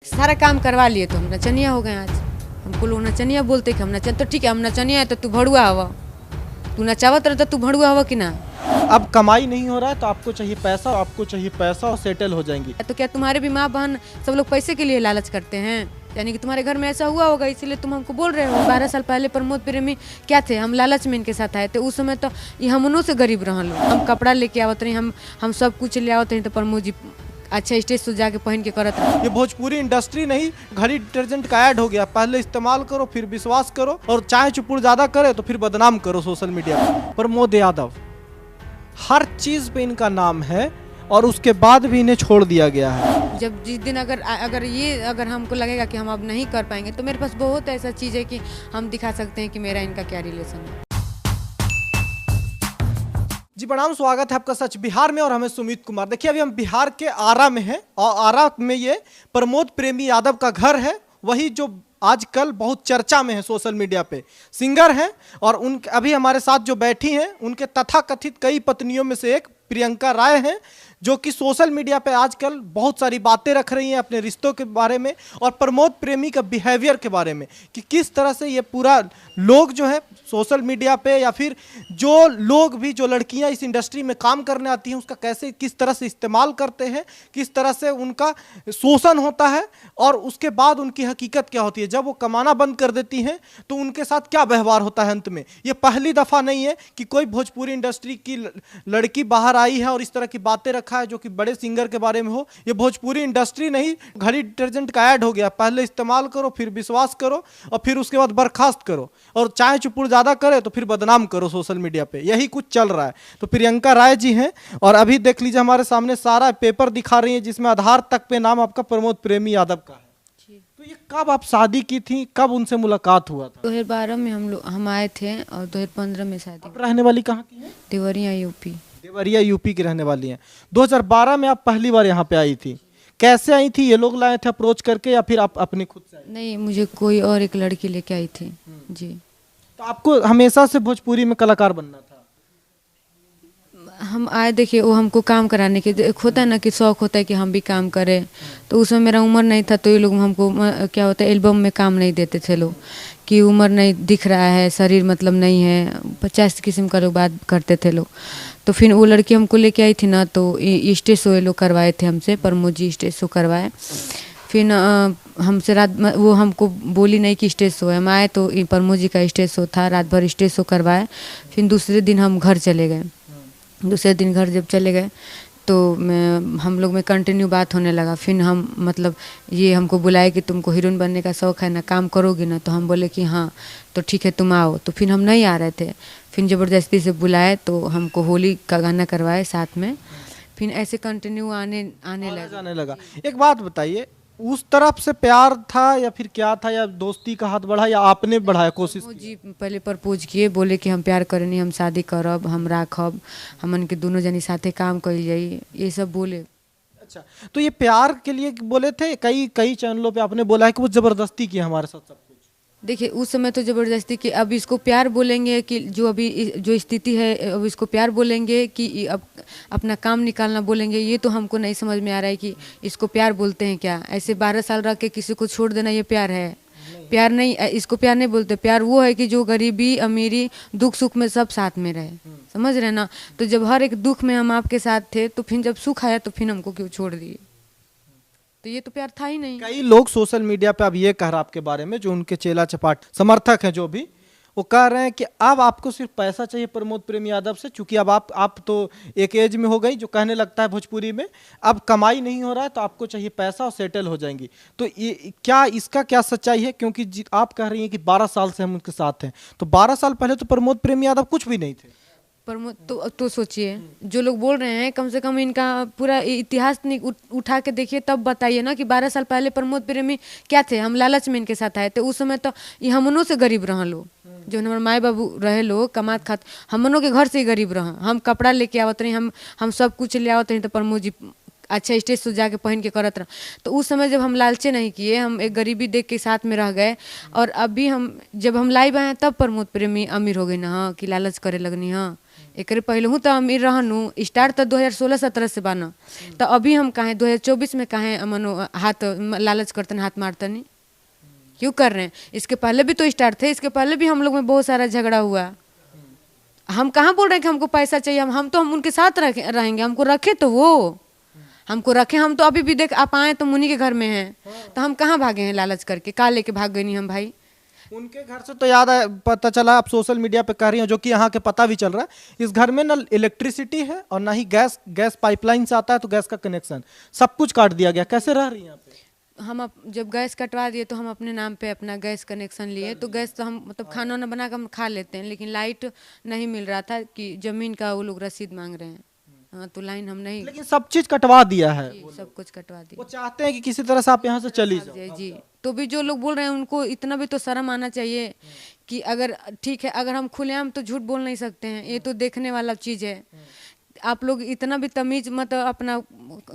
सारा काम करवा लिए तो हम नचनिया हो गए। आज हमको लोग नचनिया बोलते कि हम नचन, तो ठीक है हम नचनिया है तो तू भड़ुआ हवा, तू नचावत रहता तू भड़ुआ हवा कि ना। अब कमाई नहीं हो रहा है तो आपको चाहिए पैसा, आपको चाहिए पैसा और सेटल हो जाएंगी। तो क्या तुम्हारे भी माँ बहन सब लोग पैसे के लिए लालच करते हैं? यानी कि तुम्हारे घर में ऐसा हुआ होगा इसीलिए तुम हमको बोल रहे हो। 12 साल पहले प्रमोद प्रेमी क्या थे, हम लालच में इनके साथ आए थे। उस समय तो ये हमनों से गरीब रहन लोग, हम कपड़ा लेके आवत रही, हम सब कुछ ले आवत रही, तो प्रमोद जी अच्छा स्टेज से जाके पहन के करत रहे। ये भोजपुरी इंडस्ट्री नहीं घड़ी डिटर्जेंट का ऐड हो गया। पहले इस्तेमाल करो फिर विश्वास करो, और चाहे चुपुड़ ज्यादा करे तो फिर बदनाम करो सोशल मीडिया पर। प्रमोद यादव हर चीज पे इनका नाम है और उसके बाद भी इन्हें छोड़ दिया गया है। जब जिस दिन अगर हमको लगेगा कि हम अब नहीं कर पाएंगे तो मेरे पास बहुत ऐसा चीज़ है कि हम दिखा सकते हैं कि मेरा इनका क्या रिलेशन है। जी प्रणाम, स्वागत है आपका सच बिहार में और हमें सुमित कुमार। देखिए अभी हम बिहार के आरा में हैं और आरा में ये प्रमोद प्रेमी यादव का घर है, वही जो आजकल बहुत चर्चा में है सोशल मीडिया पे। सिंगर हैं और उन अभी हमारे साथ जो बैठी हैं उनके तथाकथित कई पत्नियों में से एक प्रियंका राय हैं, जो कि सोशल मीडिया पे आजकल बहुत सारी बातें रख रही हैं अपने रिश्तों के बारे में और प्रमोद प्रेमी का बिहेवियर के बारे में, कि किस तरह से ये पूरा लोग जो है सोशल मीडिया पे या फिर जो लोग भी जो लड़कियां इस इंडस्ट्री में काम करने आती हैं उसका कैसे किस तरह से इस्तेमाल करते हैं, किस तरह से उनका शोषण होता है और उसके बाद उनकी हकीकत क्या होती है। जब वो कमाना बंद कर देती हैं तो उनके साथ क्या व्यवहार होता है अंत में। ये पहली दफ़ा नहीं है कि कोई भोजपुरी इंडस्ट्री की लड़की बाहर आई है और इस तरह की बातें रखा है जो कि बड़े सिंगर के बारे में हो। ये भोजपुरी इंडस्ट्री नहीं घड़ी डिटर्जेंट का ऐड हो गया। पहले इस्तेमाल करो फिर विश्वास करो और फिर उसके बाद बर्खास्त करो, और चाहे चुपुड़ ज्यादा करे तो फिर बदनाम करो सोशल मीडिया पे। यही कुछ चल रहा है। तो प्रियंका राय जी हैं और अभी देख लीजिए हमारे सामने सारा पेपर दिखा रही है जिसमें आधार तक पे नाम आपका प्रमोद प्रेमी यादव का है। तो ये कब आप शादी की थी, कब उनसे मुलाकात हुआ था? 2012 में हम आए थे और 2015 में शादी। आप रहने वाली कहाँ की हैं? देवरिया यूपी। देवरिया यूपी की रहने वाली हैं। 2012 में आप पहली बार यहाँ पे आई थी। कैसे आई थी? ये लोग लाए थे अप्रोच करके या फिर आप अपने खुद से आई? नहीं, मुझे कोई और एक लड़की लेके आई थी जी। तो आपको हमेशा से भोजपुरी में कलाकार बनना था? हम आए, देखिए वो हमको काम कराने के, एक होता है ना कि शौक होता है कि हम भी काम करें, तो उसमें मेरा उम्र नहीं था तो ये लोग हमको क्या होता है एल्बम में काम नहीं देते थे लोग, कि उम्र नहीं दिख रहा है, शरीर मतलब नहीं है, 50 किस्म का लोग बात करते थे लोग। तो फिर वो लड़की हमको लेके आई थी ना, तो स्टेज शो ये लोग करवाए थे हमसे, प्रमोद जी स्टेज शो करवाए। फिर हमसे रात वो हमको बोली नहीं कि स्टेज शो है। हम आए तो प्रमोद जी का स्टेज शो था, रात भर स्टेज शो करवाए। फिर दूसरे दिन हम घर चले गए। दूसरे दिन घर जब चले गए तो हम लोग में कंटिन्यू बात होने लगा। फिर हम मतलब ये हमको बुलाए कि तुमको हीरोइन बनने का शौक़ है ना, काम करोगी ना? तो हम बोले कि हाँ। तो ठीक है तुम आओ। तो फिर हम नहीं आ रहे थे, फिर ज़बरदस्ती से बुलाए तो हमको होली का गाना करवाए साथ में। फिर ऐसे कंटिन्यू आने लगा। एक बात बताइए, उस तरफ से प्यार था या फिर क्या था, या दोस्ती का हाथ बढ़ा या आपने बढ़ाया कोशिश की? जी पहले प्रपोज किए, बोले कि हम प्यार करेनी, हम शादी करब, हम राखब, हमन के दोनों जनी साथे काम कइल जाई, ये सब बोले। अच्छा, तो ये प्यार के लिए बोले थे? कई चैनलों पे आपने बोला है कि वो जबरदस्ती किया हमारे साथ सब कुछ। देखिए उस समय तो ज़बरदस्ती कि अब इसको प्यार बोलेंगे कि जो अभी जो स्थिति है अब इसको प्यार बोलेंगे कि अब अपना काम निकालना बोलेंगे, ये तो हमको नहीं समझ में आ रहा है कि इसको प्यार बोलते हैं क्या। ऐसे 12 साल रह के किसी को छोड़ देना ये प्यार है? प्यार नहीं, इसको प्यार नहीं बोलते। प्यार वो है कि जो गरीबी अमीरी दुख सुख में सब साथ में रहे, समझ रहे ना? तो जब हर एक दुख में हम आपके साथ थे तो फिर जब सुख आया तो फिर हमको क्यों छोड़ दिए? तो ये तो प्यार था ही नहीं। कई लोग सोशल मीडिया पे अब ये कह रहा आपके बारे में, जो उनके चेला चपाट समर्थक हैं जो भी, वो कह रहे हैं कि अब आपको सिर्फ पैसा चाहिए प्रमोद प्रेमी यादव से, चूंकि अब आप तो एक एज में हो गई जो कहने लगता है भोजपुरी में, अब कमाई नहीं हो रहा है तो आपको चाहिए पैसा और सेटल हो जाएंगी। तो ये क्या, इसका क्या सच्चाई है? क्योंकि आप कह रही हैं कि 12 साल से हम उनके साथ हैं, तो 12 साल पहले तो प्रमोद प्रेमी यादव कुछ भी नहीं थे। प्रमोद तो सोचिए, जो लोग बोल रहे हैं कम से कम इनका पूरा इतिहास उठा के देखिए, तब बताइए ना कि 12 साल पहले प्रमोद प्रेमी क्या थे। हम लालच में इनके साथ आए थे। उस समय तो ये हमनों से गरीब रह लो, जो हमारे माए बाबू रहे लोग कमात खात, हमनों के घर से ही गरीब रह। हम कपड़ा लेके आवत रही, हम सब कुछ ले आवत रही, तो प्रमोद जी अच्छा स्टेज से जाके पहन के करत रहा। तो उस समय जब हम लालचे नहीं किए, हम एक गरीबी देख के साथ में रह गए। और अभी हम जब हम लाइव आए तब प्रमोद प्रेमी अमीर हो गई ना, हाँ, कि लालच करे लगनी। हाँ, एकरे पहले हूँ तो अमीर रहनू स्टार्ट तो 2016-17 से बाना, तो अभी हम काहे 2024 में काहे मनो हाथ लालच करते हाथ मारते नहीं, क्यों कर रहे हैं? इसके पहले भी तो स्टार्ट थे, इसके पहले भी हम लोग में बहुत सारा झगड़ा हुआ। हम कहाँ बोल रहे हैं कि हमको पैसा चाहिए, हम उनके साथ रहेंगे, हमको रखे तो वो हमको रखे। हम तो अभी भी देख आप आए तो मुनि के घर में हैं, तो हम कहाँ भागे हैं लालच करके, का लेके भाग गए नहीं हम भाई। उनके घर से तो याद है, पता चला आप सोशल मीडिया पे कह रही हैं, जो कि यहाँ के पता भी चल रहा है, इस घर में ना इलेक्ट्रिसिटी है और ना ही गैस पाइपलाइन से आता है, तो गैस का कनेक्शन सब कुछ काट दिया गया। कैसे रह रही हैं यहाँ पे? हम जब गैस कटवा दिए तो हम अपने नाम पे अपना गैस कनेक्शन लिए, तो गैस तो हम मतलब खाना वाना बना कर हम खा लेते हैं, लेकिन लाइट नहीं मिल रहा था कि जमीन का वो लोग रसीद मांग रहे हैं। हाँ, तो लाइन हम नहीं, लेकिन सब चीज कटवा दिया है, सब कुछ कटवा दिया। वो चाहते हैं कि किसी तरह से आप यहाँ से चली जाओ। जी, तो भी जो लोग बोल रहे हैं उनको इतना भी तो शर्म आना चाहिए कि अगर ठीक है, अगर हम खुलेआम तो झूठ बोल नहीं सकते हैं, ये तो देखने वाला चीज़ है। आप लोग इतना भी तमीज मत अपना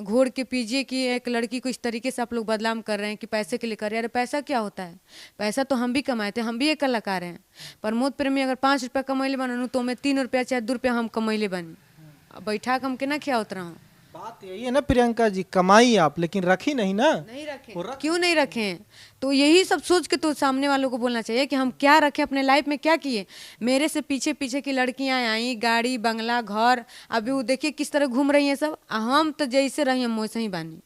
घोड़ के पीजिए कि एक लड़की को इस तरीके से आप लोग बदनाम कर रहे हैं कि पैसे के लिए कर रहे हैं। अरे पैसा क्या होता है? पैसा तो हम भी कमाए थे, हम भी एक कलाकार हैं। प्रमोद प्रेमी अगर 5 रुपया कमैले बनू तो मैं 3 रुपया चाहे 2 रुपया हम कमैले बनी, बैठा के हम केना क्या उतरा हूँ। बात यही है ना प्रियंका जी, कमाई आप लेकिन रखी नहीं ना। नहीं रखे, क्यों नहीं रखे? तो यही सब सोच के तो सामने वालों को बोलना चाहिए कि हम क्या रखे अपने लाइफ में, क्या किए। मेरे से पीछे पीछे की लड़कियां आई, गाड़ी बंगला घर, अभी वो देखिए किस तरह घूम रही हैं सब। हम तो जैसे रही हम वैसे ही बानी।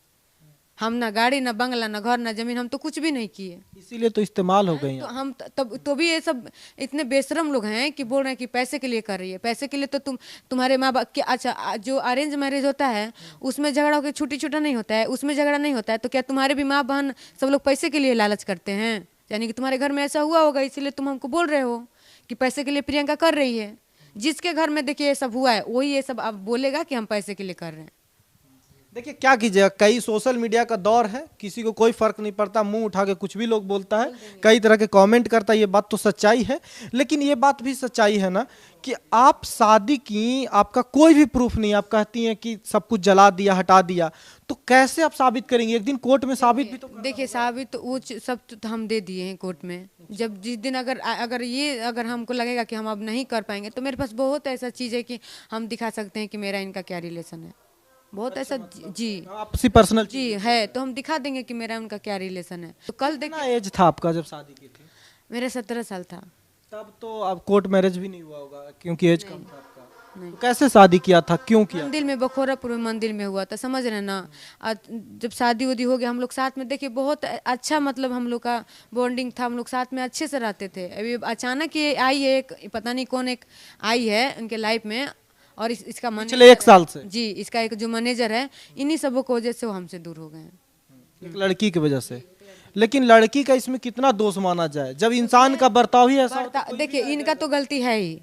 हम ना गाड़ी ना बंगला ना घर ना जमीन, हम तो कुछ भी नहीं किए, इसीलिए तो इस्तेमाल हो गई। तो हम तब तो भी ये सब इतने बेशरम लोग हैं कि बोल रहे हैं कि पैसे के लिए कर रही है। पैसे के लिए तो तुम्हारे माँ बाप के, अच्छा जो अरेंज मैरिज होता है उसमें झगड़ा होकर छुट्टी छूटा नहीं होता है, उसमें झगड़ा नहीं होता है, तो क्या तुम्हारे भी माँ बहन सब लोग पैसे के लिए लालच करते हैं? यानी कि तुम्हारे घर में ऐसा हुआ होगा, इसीलिए तुम हमको बोल रहे हो कि पैसे के लिए प्रियंका कर रही है। जिसके घर में देखिए ये सब हुआ है वही ये सब अब बोलेगा कि हम पैसे के लिए कर रहे हैं। देखिए क्या कीजिएगा, कई सोशल मीडिया का दौर है, किसी को कोई फर्क नहीं पड़ता, मुंह उठा के कुछ भी लोग बोलता है, कई तरह के कमेंट करता है। ये बात तो सच्चाई है, लेकिन ये बात भी सच्चाई है ना कि आप शादी की, आपका कोई भी प्रूफ नहीं, आप कहती हैं कि सब कुछ जला दिया हटा दिया, तो कैसे आप साबित करेंगे? एक दिन कोर्ट में साबित भी तो देखिए साबित तो वो सब तो हम दे दिए हैं कोर्ट में। जब जिस दिन अगर हमको लगेगा कि हम अब नहीं कर पाएंगे, तो मेरे पास बहुत ऐसा चीज़ है कि हम दिखा सकते हैं कि मेरा इनका क्या रिलेशन है, बहुत ऐसा। जी आपसी पर्सनल जी है, तो हम दिखा देंगे कि मेरा उनका क्या रिलेशन है। तो कल कितना एज था आपका जब शादी की थी? मेरा 17 साल था। तब तो अब कोर्ट मैरिज भी नहीं हुआ होगा क्योंकि एज कम था आपका। तो कैसे शादी किया था, क्यों किया? मंदिर में, बखोरापुर में मंदिर में हुआ था, समझ रहे ना। जब शादी उदी हो गया हम लोग साथ में, देखिए बहुत अच्छा मतलब हम लोग का बॉन्डिंग था, हम लोग साथ में अच्छे से रहते थे। अभी अचानक ये आई है एक, पता नहीं कौन एक आई है उनके लाइफ में, और इसका पिछले 1 साल से जी, इसका एक जो मैनेजर है, इन्हीं सबों की वजह से वो हमसे दूर हो गए हैं, एक लड़की की वजह से। लेकिन लड़की का इसमें कितना दोष माना जाए जब इंसान का बर्ताव ही ऐसा होता है? देखिए इनका तो गलती है ही,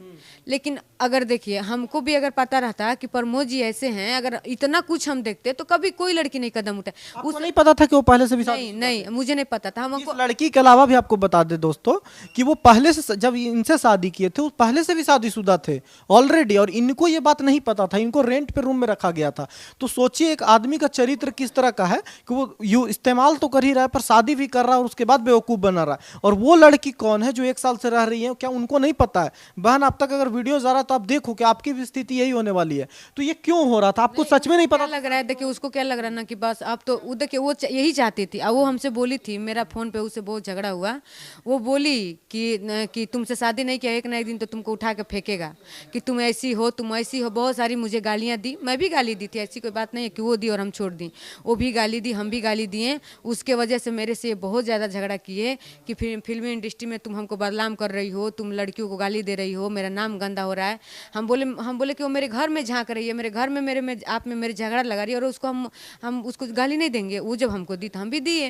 लेकिन अगर देखिए हमको भी अगर पता रहता कि प्रमोद जी ऐसे हैं, अगर इतना कुछ हम देखते तो कभी कोई लड़की नहीं कदम उठाए। आपको नहीं पता था कि वो पहले से भी शादी? नहीं, मुझे नहीं पता था। हमको इस लड़की के अलावा भी आपको बता दे दोस्तों कि वो पहले से, जब इनसे शादी किए थे, वो पहले से भी शादीशुदा थे ऑलरेडी, और इनको ये बात नहीं पता था, इनको रेंट पे रूम में रखा गया था। तो सोचिए एक आदमी का चरित्र किस तरह का है कि वो यू इस्तेमाल तो कर ही रहा है पर शादी भी कर रहा है और उसके बाद बेवकूफ बना रहा है। और वो लड़की कौन है जो 1 साल से रह रही है, क्या उनको नहीं पता है? बहन आप तक अगर वीडियो जा रहा है तो आप देखो कि आपकी भी स्थिति यही होने वाली है। तो ये क्यों हो रहा था, आपको सच में नहीं पता लग रहा है? देखिए उसको क्या लग रहा है ना कि बस अब तो वो, देखिए वो यही चाहती थी। अब वो हमसे बोली थी, मेरा फोन पे उससे बहुत झगड़ा हुआ, वो बोली कि तुमसे शादी नहीं किया, एक ना एक दिन तो तुमको उठा के फेंकेगा, कि तुम ऐसी हो, तुम ऐसी हो। बहुत सारी मुझे गालियां दी, मैं भी गाली दी थी, ऐसी कोई बात नहीं है कि वो दी और हम छोड़ दी, वो भी गाली दी, हम भी गाली दिए। उसके वजह से मेरे से बहुत ज़्यादा झगड़ा किए कि फिल्मी इंडस्ट्री में तुम हमको बदनाम कर रही हो, तुम लड़कियों को गाली दे रही हो, मेरा नाम गंदा हो रहा है। हम बोले कि वो मेरे घर में झांक रही है, मेरे घर में आप में मेरे झगड़ा लगा रही है, और उसको हम उसको गाली नहीं देंगे। वो जब हमको दी तो हम भी दिए।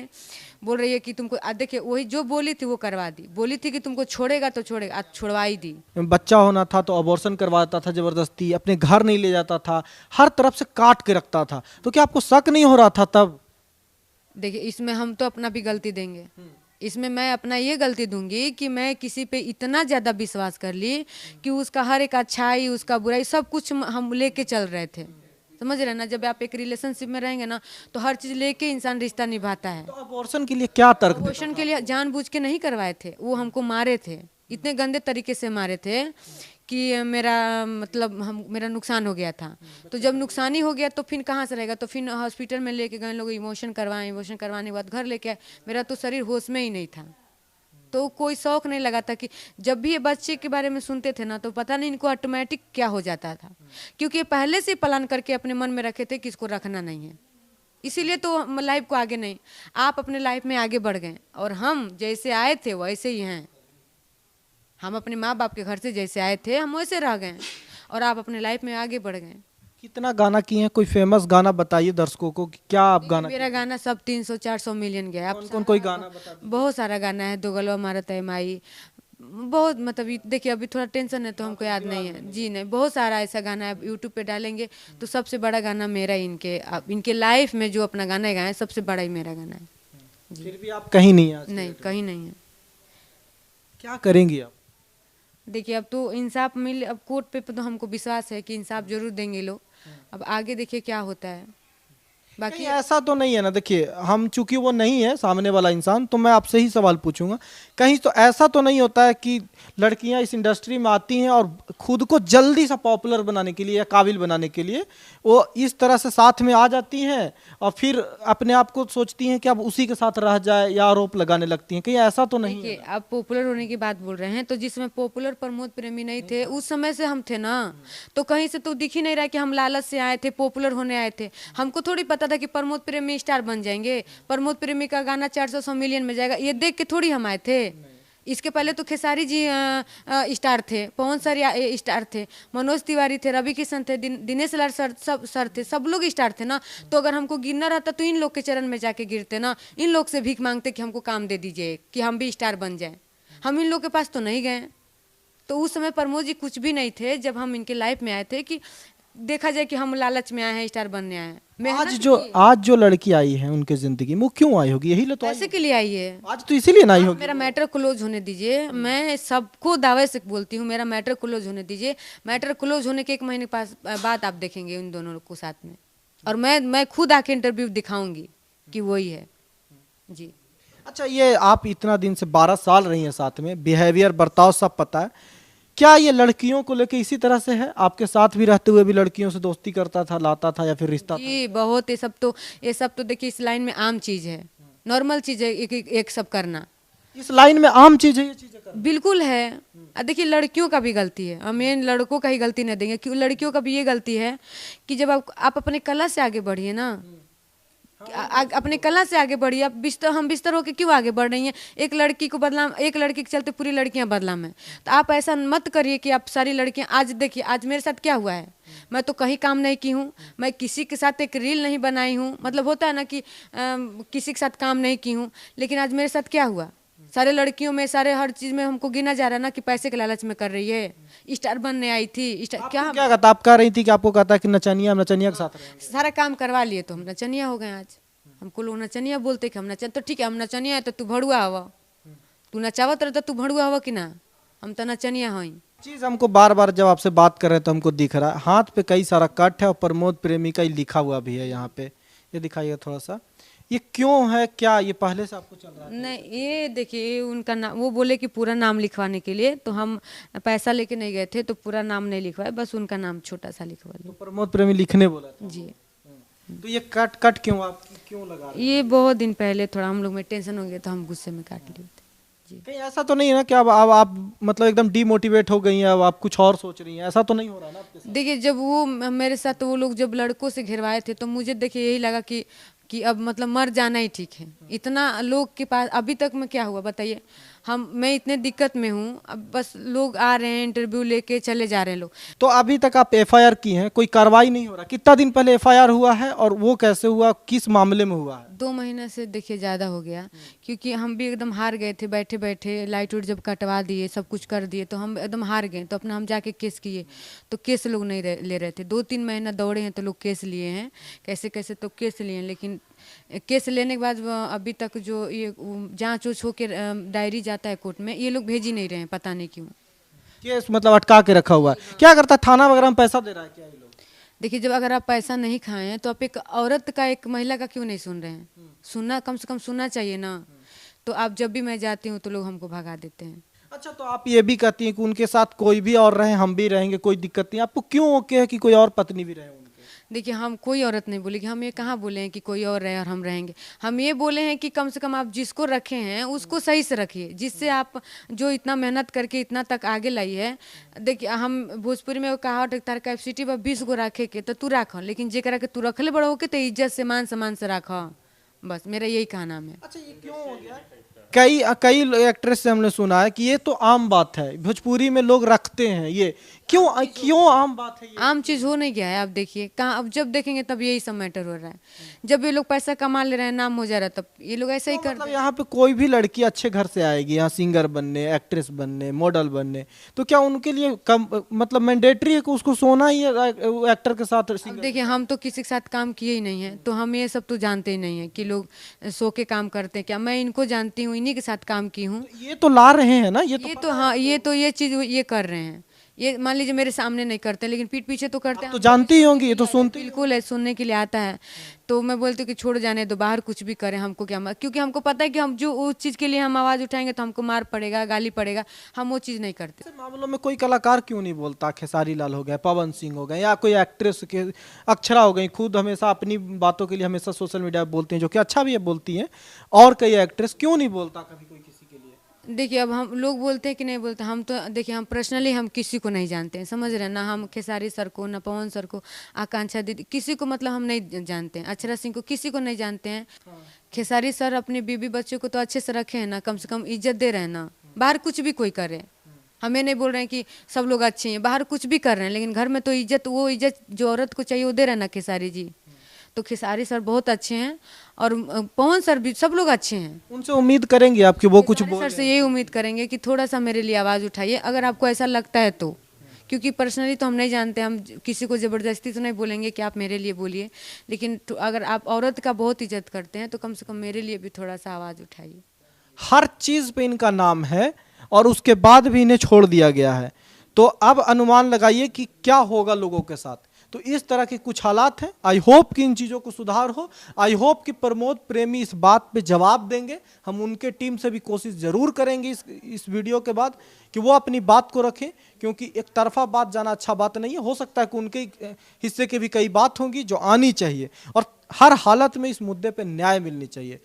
बोल रही है कि तुमको, देखिए वही जो बोली थी वो करवा दी, बोली थी कि तुमको छोड़ेगा तो छोड़ेगा, आज छुड़वाई दी। बच्चा होना था तो अबॉर्शन करवाता था जबरदस्ती, अपने घर नहीं ले जाता था, हर तरफ से काट के रखता था। तो क्या आपको शक नहीं हो रहा था तब? देखिए इसमें हम तो अपना भी गलती देंगे, इसमें मैं अपना ये गलती दूंगी कि मैं किसी पे इतना ज़्यादा विश्वास कर ली कि उसका हर एक अच्छाई, उसका बुराई, सब कुछ हम लेके चल रहे थे। समझ रहे ना, जब आप एक रिलेशनशिप में रहेंगे ना तो हर चीज़ लेके इंसान रिश्ता निभाता है। तो अबॉर्शन के लिए क्या तर्क? अबॉर्शन के लिए जानबूझ के नहीं करवाए थे, वो हमको मारे थे, इतने गंदे तरीके से मारे थे कि मेरा नुकसान हो गया था। तो जब नुकसान ही हो गया तो फिर कहाँ से रहेगा, तो फिर हॉस्पिटल में लेके गए लोग, इमोशन करवाने के बाद घर लेके आए, मेरा तो शरीर होश में ही नहीं था। तो कोई शौक नहीं लगा था कि जब भी ये बच्चे के बारे में सुनते थे ना, तो पता नहीं इनको ऑटोमेटिक क्या हो जाता था, क्योंकि ये पहले से प्लान करके अपने मन में रखे थे कि इसको रखना नहीं है। इसीलिए तो लाइफ को आगे नहीं, आप अपने लाइफ में आगे बढ़ गए, और हम जैसे आए थे वैसे ही हैं। हम अपने माँ बाप के घर से जैसे आए थे हम वैसे रह गए, और आप अपने लाइफ में आगे बढ़ गए। कितना गाना किए हैं, कोई फेमस गाना बताइए दर्शकों को कि क्या आप गाना मेरा गाना सब 300-400 मिलियन गया। आप कौन कोई गाना बता बहुत सारा गाना है, दो गलवा मारा तय माई, बहुत मतलब देखिए अभी थोड़ा टेंशन है तो हमको याद नहीं है जी। नहीं, बहुत सारा ऐसा गाना है, यूट्यूब पे डालेंगे तो सबसे बड़ा गाना मेरा ही, इनके लाइफ में जो अपना गाना गाए सबसे बड़ा ही मेरा गाना है जी। फिर भी आप कहीं नहीं आज नहीं, कहीं नहीं है। क्या करेंगी आप? देखिए अब तो इंसाफ मिल, अब कोर्ट पे तो हमको विश्वास है कि इंसाफ जरूर देंगे लोग। अब आगे देखिए क्या होता है। बाकी ऐसा तो नहीं है ना, देखिए हम चूंकि वो नहीं है सामने वाला इंसान, तो मैं आपसे ही सवाल पूछूंगा, कहीं तो ऐसा तो नहीं होता है कि लड़कियां इस इंडस्ट्री में आती हैं और खुद को जल्दी सा पॉपुलर बनाने के लिए या काबिल बनाने के लिए वो इस तरह से साथ में आ जाती हैं और फिर अपने आप को सोचती हैं कि अब उसी के साथ रह जाए या आरोप लगाने लगती हैं, कहीं ऐसा तो नहीं है? आप पॉपुलर होने की बात बोल रहे हैं, तो जिसमें पॉपुलर प्रमोद प्रेमी नहीं थे उस समय से हम थे ना, तो कहीं से तो दिख ही नहीं रहा कि हम लालच से आए थे, पॉपुलर होने आए थे। हमको थोड़ी पता था कि प्रमोद प्रेमी स्टार बन जाएंगे, प्रमोद प्रेमी का गाना 400 मिलियन में जाएगा, ये देख के थोड़ी हम आए थे। इसके पहले तो खेसारी जी स्टार थे, पवन सर स्टार थे, मनोज तिवारी थे, रवि किशन थे, दिनेश लाल सर थे, सब लोग स्टार थे ना। तो अगर हमको गिरना रहता तो इन लोग के चरण में जाके गिरते ना, इन लोग से भीख मांगते कि हमको काम दे दीजिए कि हम भी स्टार बन जाए। हम इन लोग के पास तो नहीं गए। तो उस समय प्रमोद जी कुछ भी नहीं थे जब हम इनके लाइफ में आए थे, कि देखा जाए कि हम लालच में आए हैं, स्टार बनने आए हैं। आज जो लड़की आई है उनके जिंदगी में, वो क्यों आई होगी? यही तो पैसे के लिए आई है। आज तो इसीलिए ना आई होगी। मेरा मैटर क्लोज होने दीजिए, मैं सबको दावे से बोलती हूँ, मेरा मैटर क्लोज होने दीजिए। मैटर क्लोज होने के 1 महीने बाद आप देखेंगे उन दोनों को साथ में, और मैं खुद आके इंटरव्यू दिखाऊंगी कि वही है जी। अच्छा, ये आप इतना दिन से 12 साल रही हैं साथ में, बिहेवियर बर्ताव सब पता है, क्या ये लड़कियों को लेके इसी तरह से है? आपके साथ भी रहते हुए भी लड़कियों से दोस्ती करता था, लाता था, या फिर रिश्ता जी बहुत। ये सब तो देखिए इस लाइन में आम चीज है, नॉर्मल चीज है, एक सब करना इस लाइन में आम चीज है ये चीजें करना? बिल्कुल है। देखिए लड़कियों का भी गलती है, हम ये लड़कों का ही गलती नहीं देंगे, क्यों लड़कियों का भी ये गलती है कि जब आप अपने कला से आगे बढ़िए ना, अपने कला से आगे बढ़िए। अब हम बिस्तर होकर क्यों आगे बढ़ रही हैं? एक लड़की के चलते पूरी लड़कियां बदनाम में। तो आप ऐसा मत करिए कि आप सारी लड़कियां, आज देखिए आज मेरे साथ क्या हुआ है, मैं तो कहीं काम नहीं की हूँ, मैं किसी के साथ एक रील नहीं बनाई हूँ, मतलब होता है ना कि किसी के साथ काम नहीं की हूँ, लेकिन आज मेरे साथ क्या हुआ, सारे लड़कियों में, सारे हर चीज में हमको गिना जा रहा है ना कि पैसे के लालच में कर रही है, स्टार बनने आई थी। क्या कहता, आप कह रही थी कि आपको कहता कि नचनिया के साथ रहे? सारा काम करवा लिए तो हम नचनिया हो गए। आज हमको लोग नचनिया बोलते कि हम नचन, तो ठीक है हम नचनिया है तो तू भड़ुआ हवा, तू नचावत रहे तो तू भड़ुआ हवा कि ना, हम तो नचनिया हई। चीज हमको बार बार जब आपसे बात कर रहे हैं तो हमको दिख रहा है हाथ पे कई सारा कट है और प्रमोद प्रेमी का ही लिखा हुआ भी है यहाँ पे, ये दिखाइए थोड़ा सा, ये क्यों है? क्या ये पहले से आपको चल रहा है? नहीं, ये देखिए उनका नाम, वो बोले कि पूरा नाम लिखवाने के लिए, तो हम पैसा लेके नहीं गए थे, तो पूरा नाम नहीं लिखवाए, बस उनका नाम छोटा सा लिखवा लिया। तो प्रमोद प्रेमी लिखने बोला था जी। तो ये कट क्यों आप क्यों लगा रहे? ये बहुत दिन पहले थोड़ा हम लोग में टेंशन हो गया तो हम गुस्से में काट लिए थे जी। कहीं ऐसा तो नहीं है ना कि अब आप मतलब एकदम डीमोटिवेट हो गई हैं, अब आप कुछ और सोच रही हैं, ऐसा तो नहीं हो रहा ना आपके साथ? देखिए जब वो मेरे साथ, वो लोग जब लड़कों से घिरवाए थे तो मुझे देखिए यही लगा कि अब मतलब मर जाना ही ठीक है। इतना लोग के पास अभी तक में क्या हुआ बताइए, मैं इतने दिक्कत में हूँ, अब बस लोग आ रहे हैं इंटरव्यू लेके चले जा रहे हैं लोग। तो अभी तक आप एफआईआर की हैं, कोई कार्रवाई नहीं हो रहा? कितना दिन पहले एफआईआर हुआ है और वो कैसे हुआ, किस मामले में हुआ है? 2 महीने से देखिए ज़्यादा हो गया, क्योंकि हम भी एकदम हार गए थे, बैठे बैठे लाइट उट जब कटवा दिए, सब कुछ कर दिए, तो हम एकदम हार गए। तो अपना हम जाके केस किए तो केस लोग नहीं ले रहे थे। 2-3 महीना दौड़े हैं तो लोग केस लिए हैं, कैसे कैसे तो केस लिए हैं, लेकिन केस लेने के बाद अभी तक जो ये जांच उच होकर डायरी जाता है कोर्ट में, ये लोग भेज ही नहीं रहे हैं, पता नहीं क्यों। केस मतलब अटका के रखा हुआ है? क्या करता है, थाना वगैरह में पैसा दे रहा है क्या ये लोग? देखिए जब अगर आप पैसा नहीं खाए हैं तो आप एक औरत का, एक महिला का क्यों नहीं सुन रहे हैं? सुनना, कम से कम सुनना चाहिए ना। तो आप जब भी मैं जाती हूँ तो लोग हमको भगा देते हैं। अच्छा, तो आप ये भी कहती हैं कि उनके साथ कोई भी और रहे, हम भी रहेंगे, कोई दिक्कत नहीं। आपको क्यों ओके है कि कोई और पत्नी भी रहे उनके? देखिए, हम कोई औरत नहीं बोली कि हम ये कहाँ बोले हैं कि कोई और रहे और हम रहेंगे। हम ये बोले हैं कि कम से कम आप जिसको रखे हैं उसको सही से रखिए, जिससे आप जो इतना मेहनत करके इतना तक आगे लाई है। देखिए, हम भोजपुरी में वो कहावत है, तार कैपेसिटी पर 20 गो रखे के तो तू राख, लेकिन जेकरा के तू रखले बड़ा होके तो इज्जत से मान सम्मान से रख। बस मेरा यही कहना है। अच्छा, ये क्यों हो गया? कई कई एक्ट्रेस से हमने सुना है कि ये तो आम बात है, भोजपुरी में लोग रखते हैं। ये क्यों क्यों आम बात है ये? आम चीज हो नहीं गया है। आप देखिए कहाँ, अब जब देखेंगे तब यही सब मैटर हो रहा है। जब ये लोग पैसा कमा ले रहे हैं, नाम हो जा रहा है, तब ये लोग ऐसा ही कर मतलब यहाँ पे कोई भी लड़की अच्छे घर से आएगी यहाँ सिंगर बनने, एक्ट्रेस बनने, मॉडल बनने, तो क्या उनके लिए कम मतलब मैंडेटरी है कि उसको सोना ही है एक्टर के साथ? अब देखिए, हम तो किसी के साथ काम किए ही नहीं है, तो हम ये सब तो जानते ही नहीं है कि लोग सो के काम करते हैं क्या। मैं इनको जानती हूँ, इन्हीं के साथ काम की हूँ। ये तो ला रहे हैं ना, ये तो हाँ, ये चीज ये कर रहे हैं। ये मान लीजिए मेरे सामने नहीं करते, लेकिन पीठ पीछे तो करते हैं। तो जानती ही होंगी, ये तो सुनती बिल्कुल है, सुनने के लिए आता है। तो मैं बोलती हूँ कि छोड़ जाने दो, बाहर कुछ भी करें, हमको क्या, क्योंकि हमको पता है कि हम जो उस चीज़ के लिए हम आवाज़ उठाएंगे तो हमको मार पड़ेगा, गाली पड़ेगा। हम वो चीज़ नहीं करते। ऐसे मामलों में कोई कलाकार क्यों नहीं बोलता? खेसारी लाल हो गए, पवन सिंह हो गए, या कोई एक्ट्रेस के अक्षरा हो गई, खुद हमेशा अपनी बातों के लिए हमेशा सोशल मीडिया पे बोलती हैं, जो कि अच्छा भी है, बोलती हैं। और कई एक्ट्रेस क्यों नहीं बोलता कभी कोई किसी के लिए? देखिए, अब हम लोग बोलते हैं कि नहीं बोलते, हम तो देखिए, हम पर्सनली हम किसी को नहीं जानते हैं, समझ रहे हैं ना। हम खेसारी सर को, ना पवन सर को, आकांक्षा दीदी, किसी को मतलब हम नहीं जानते हैं। अक्षरा सिंह को, किसी को नहीं जानते हैं। खेसारी सर अपने बीबी बच्चों को तो अच्छे से रखे हैं ना, कम से कम इज्जत दे रहे हैं ना। बाहर कुछ भी कोई करे, हमें नहीं बोल रहे हैं कि सब लोग अच्छे हैं, बाहर कुछ भी कर रहे हैं, लेकिन घर में तो इज्जत, वो इज्जत जो औरत को चाहिए वो दे रहे हैं ना खेसारी जी। तो खेसारी सर बहुत अच्छे हैं, और पवन सर भी, सब लोग अच्छे हैं। उनसे उम्मीद करेंगे आपकी वो कुछ खेसारी सर से यही उम्मीद करेंगे कि थोड़ा सा मेरे लिए आवाज़ उठाइए, अगर आपको ऐसा लगता है तो। क्योंकि पर्सनली तो हम नहीं जानते, हम किसी को ज़बरदस्ती तो नहीं बोलेंगे कि आप मेरे लिए बोलिए, लेकिन अगर आप औरत का बहुत इज्जत करते हैं तो कम से कम मेरे लिए भी थोड़ा सा आवाज़ उठाइए। हर चीज पे इनका नाम है और उसके बाद भी इन्हें छोड़ दिया गया है। तो अब अनुमान लगाइए कि क्या होगा लोगों के साथ। तो इस तरह के कुछ हालात हैं। आई होप कि इन चीज़ों को सुधार हो। आई होप कि प्रमोद प्रेमी इस बात पे जवाब देंगे। हम उनके टीम से भी कोशिश ज़रूर करेंगे इस वीडियो के बाद कि वो अपनी बात को रखें, क्योंकि एक तरफा बात जाना अच्छा बात नहीं है। हो सकता है कि उनके हिस्से की भी कई बात होंगी जो आनी चाहिए, और हर हालत में इस मुद्दे पे न्याय मिलनी चाहिए।